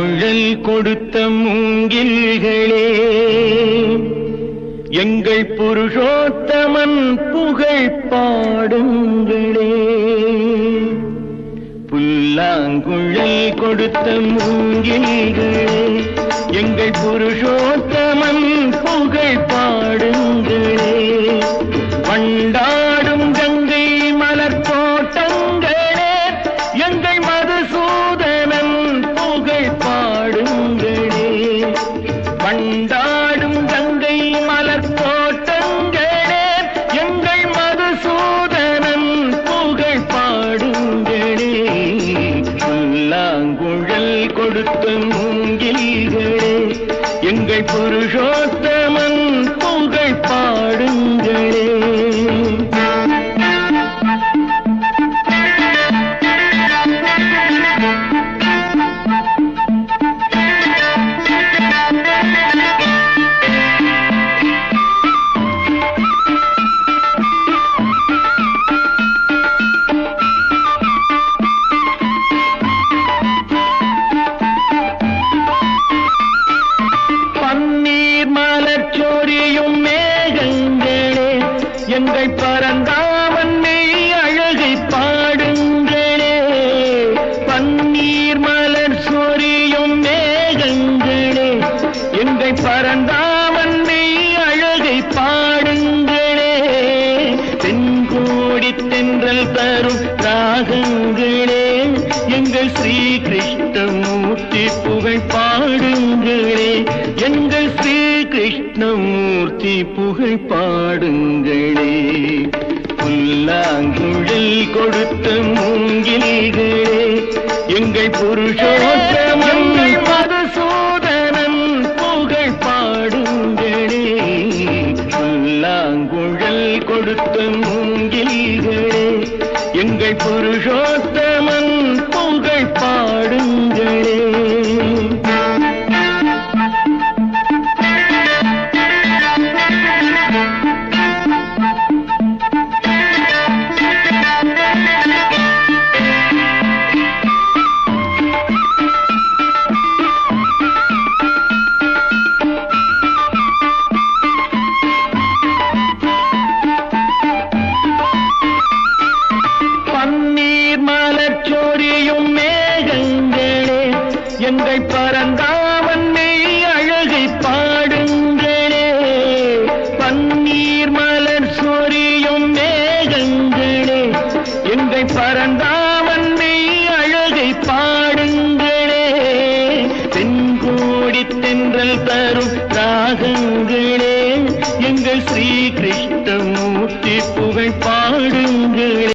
புல்லாங்குழல் கொடுத்த மூங்கில்களே, எங்கள் புருஷோத்தமன் புகழ் பாடுங்களே. புல்லாங்குழல் கொடுத்த மூங்கில்களே, எங்கள் புருஷோத்தமன் புகழ் பாடுங்களே. வண்டாடும் கங்கை மலர் தோட்டங்களே, எங்கள் மதுசூதனன் புகழ் பாடுங்களே. வண்டாடும் கங்கை மலர் தோட்டங்களே, எங்கள் மதுசூதனன் புகழ் பாடுங்களே. புல்லாங்குழல் கொடுத்த மூங்கில்களே, எங்கள் புருஷோத்தமன் புகழ் பாடுங்களே. மலர்ச்சோரியும் மேகங்களே, எங்கள் பரந்தாமன் மெய் அழகை பாடுங்களே. பன்னீர் மலர் சொரியும் மேகங்களே, எங்கள் பரந்தாமன் மெய் அழகை பாடுங்களே. தென்கோடி தென்றல் தரும் ராகங்களே, எங்கள் ஸ்ரீ கிருஷ்ணமூர்த்தி புகழ் பாடுங்களே. எங்கள் ஸ்ரீ கிருஷ்ணமூர்த்தி புகழ் பாடுங்களே. புல்லாங்குழல் கொடுத்த மூங்கில்களே, எங்கள் புருஷோத்தமன் மதுசூதனன் புகழ் பாடுங்களே. புல்லாங்குழல் கொடுத்த மூங்கில்களே, எங்கள் புருஷோத்தமன் புகழ் பாடுங்களே. மலர்ச்சோரியும் மேகங்களே, எங்கள் பரந்தாமன் மெய் அழகை பாடுங்களே. பன்னீர் மலர் சொரியும் மேகங்களே, எங்கள் பரந்தாமன் மெய் அழகை பாடுங்களே. தென்கோடி தென்றல் தரும் ராகங்களே, எங்கள் ஸ்ரீ கிருஷ்ணமூர்த்தி புகழ் பாடுங்களே.